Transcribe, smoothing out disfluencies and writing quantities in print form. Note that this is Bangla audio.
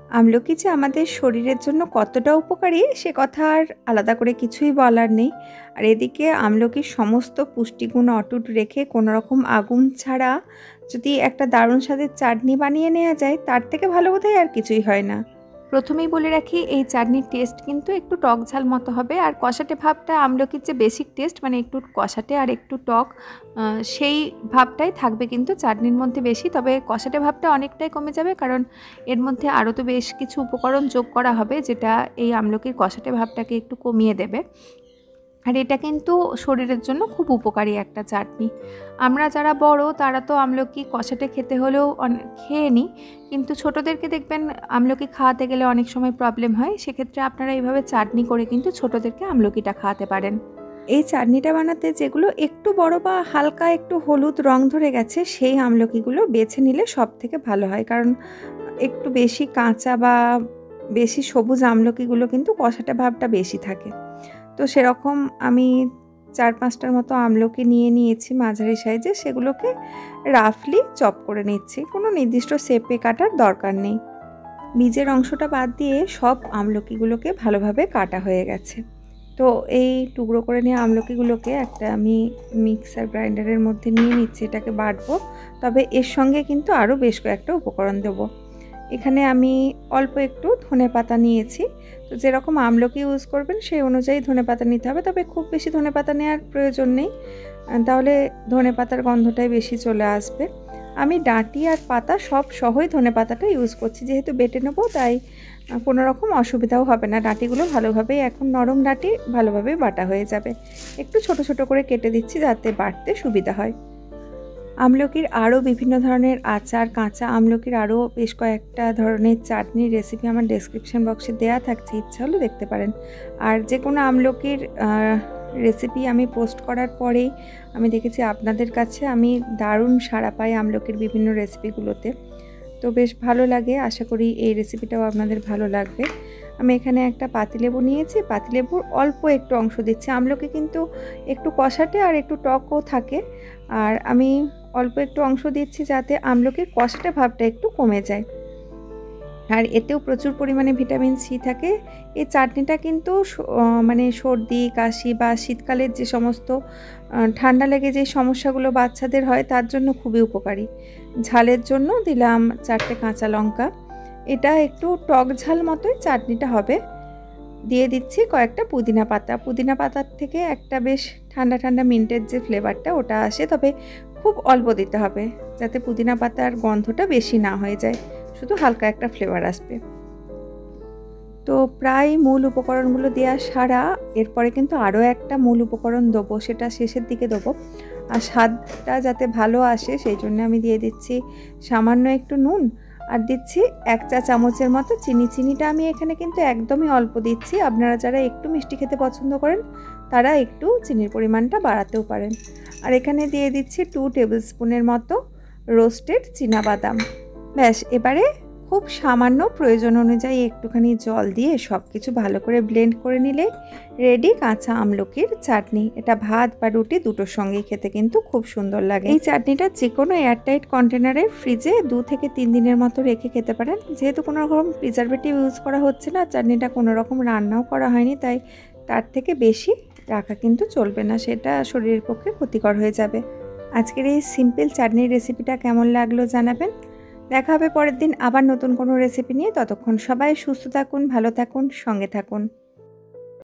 আমলকি যে আমাদের শরীরের জন্য কতটা উপকারী সে কথা আর আলাদা করে কিছুই বলার নেই। আর এদিকে আমলকির সমস্ত পুষ্টিগুণ অটুট রেখে কোনো রকম আগুন ছাড়া যদি একটা দারুণ স্বাদের চাটনি বানিয়ে নেওয়া যায়, তার থেকে ভালো বোধহয় আর কিছুই হয় না। প্রথমেই বলে রাখি, এই চাটনির টেস্ট কিন্তু একটু টক ঝাল মতো হবে। আর কষাটে ভাবটা আমলকির যে বেসিক টেস্ট, মানে একটু কষাটে আর একটু টক, সেই ভাবটাই থাকবে কিন্তু চাটনির মধ্যে বেশি। তবে কষাটে ভাবটা অনেকটাই কমে যাবে, কারণ এর মধ্যে আরও তো বেশ কিছু উপকরণ যোগ করা হবে, যেটা এই আমলকির কষাটে ভাবটাকে একটু কমিয়ে দেবে। আর এটা কিন্তু শরীরের জন্য খুব উপকারী একটা চাটনি। আমরা যারা বড় তারা তো আমলকি কষাটে খেতে হলেও খেয়ে নিই, কিন্তু ছোটোদেরকে দেখবেন আমলকি খাওয়াতে গেলে অনেক সময় প্রবলেম হয়। সেক্ষেত্রে আপনারা এইভাবে চাটনি করে কিন্তু ছোটোদেরকে আমলকিটা খাওয়াতে পারেন। এই চাটনিটা বানাতে যেগুলো একটু বড় বা হালকা একটু হলুদ রং ধরে গেছে, সেই আমলকিগুলো বেছে নিলে সব থেকে ভালো হয়। কারণ একটু বেশি কাঁচা বা বেশি সবুজ আমলকিগুলো কিন্তু কষাটে ভাবটা বেশি থাকে। তো সেরকম আমি ৪-৫টার মতো আমলকি নিয়ে নিয়েছি মাঝারি সাইজে। সেগুলোকে রাফলি চপ করে নিচ্ছি। কোনো নির্দিষ্ট শেপে কাটার দরকার নেই। বীজের অংশটা বাদ দিয়ে সব আমলকিগুলোকে ভালোভাবে কাটা হয়ে গেছে। তো এই টুকরো করে নেওয়া আমলকিগুলোকে একটা আমি মিক্সার গ্রাইন্ডারের মধ্যে নিয়ে নিচ্ছি, এটাকে বাটবো। তবে এর সঙ্গে কিন্তু আরও বেশ কয়েকটা উপকরণ দেবো। এখানে আমি অল্প একটু ধনেপাতা নিয়েছি। তো যেরকম আমলকি ইউজ করবেন সেই অনুযায়ী ধনেপাতা নিতে হবে। তবে খুব বেশি ধনেপাতা নেওয়ার প্রয়োজন নেই, তাহলে ধনেপাতার গন্ধটাই বেশি চলে আসবে। আমি ডাঁটি আর পাতা সব সহই ধনেপাতাটা ইউজ করছি, যেহেতু বেটে নেব তাই কোনো রকম অসুবিধাও হবে না। ডাঁটিগুলো ভালোভাবেই, এখন নরম ডাঁটি, ভালোভাবেই বাটা হয়ে যাবে। একটু ছোট ছোট করে কেটে দিচ্ছি যাতে বাটতে সুবিধা হয়। আমলকির আরও বিভিন্ন ধরনের আচার, কাঁচা আমলকির আরও বেশ কয়েকটা ধরনের চাটনির রেসিপি আমার ডেসক্রিপশন বক্সে দেওয়া থাকছে, ইচ্ছা হলে দেখতে পারেন। আর যে কোনো আমলকির রেসিপি আমি পোস্ট করার পরেই আমি দেখেছি আপনাদের কাছে আমি দারুণ সাড়া পাই আমলকির বিভিন্ন রেসিপিগুলোতে। তো বেশ ভালো লাগে, আশা করি এই রেসিপিটাও আপনাদের ভালো লাগবে। আমি এখানে একটা পাতিলেবু নিয়েছি, পাতিলেবুর অল্প একটু অংশ দিচ্ছি। আমলকি কিন্তু একটু কষাটে আর একটু টকও থাকে, আর আমি অল্প একটু অংশ দিচ্ছি যাতে আমলকির কষাটে ভাবটা একটু কমে যায়। আর এতেও প্রচুর পরিমাণে ভিটামিন সি থাকে। এই চাটনিটা কিন্তু মানে সর্দি কাশি বা শীতকালের যে সমস্ত ঠান্ডা লেগে যে সমস্যাগুলো বাচ্চাদের হয় তার জন্য খুবই উপকারী। ঝালের জন্য দিলাম 4টে কাঁচা লঙ্কা। এটা একটু টক ঝাল মতোই চাটনিটা হবে। দিয়ে দিচ্ছি কয়েকটা পুদিনা পাতা। পুদিনা পাতার থেকে একটা বেশ ঠান্ডা ঠান্ডা মিন্টের যে ফ্লেভারটা ওটা আসে, তবে খুব অল্প দিতে হবে যাতে পুদিনা পাতার গন্ধটা বেশি না হয়ে যায়, শুধু হালকা একটা ফ্লেভার আসবে। তো প্রায় মূল উপকরণগুলো দেওয়া সারা, এরপরে কিন্তু আরও একটা মূল উপকরণ দেবো, সেটা শেষের দিকে দেবো। আর স্বাদটা যাতে ভালো আসে সেই জন্য আমি দিয়ে দিচ্ছি সামান্য একটু নুন, আর দিচ্ছি 1 চা চামচের মতো চিনি। চিনিটা আমি এখানে কিন্তু একদমই অল্প দিচ্ছি। আপনারা যারা একটু মিষ্টি খেতে পছন্দ করেন তারা একটু চিনির পরিমাণটা বাড়াতেও পারেন। আর এখানে দিয়ে দিচ্ছি 2 টেবিল স্পুনের মতো রোস্টেড চীনাবাদাম। ব্যাস, এবারে খুব সামান্য প্রয়োজন অনুযায়ী একটুখানি জল দিয়ে সব কিছু ভালো করে ব্লেন্ড করে নিলে রেডি কাঁচা আমলকির চাটনি। এটা ভাত বা রুটি দুটোর সঙ্গেই খেতে কিন্তু খুব সুন্দর লাগে। এই চাটনিটা যে কোনো এয়ারটাইট কন্টেনারে ফ্রিজে 2 থেকে 3 দিনের মতো রেখে খেতে পারেন। যেহেতু কোনো রকম প্রিজারভেটিভ ইউজ করা হচ্ছে না, চাটনিটা কোনো রকম রান্নাও করা হয়নি, তাই তার থেকে বেশি রাখা কিন্তু চলবে না, সেটা শরীরের পক্ষে ক্ষতিকর হয়ে যাবে। আজকের এই সিম্পল চাটনির রেসিপিটা কেমন লাগলো জানাবেন। দেখা হবে পরের দিন আবার নতুন কোনো রেসিপি নিয়ে। ততক্ষণ সবাই সুস্থ থাকুন, ভালো থাকুন, সঙ্গে থাকুন।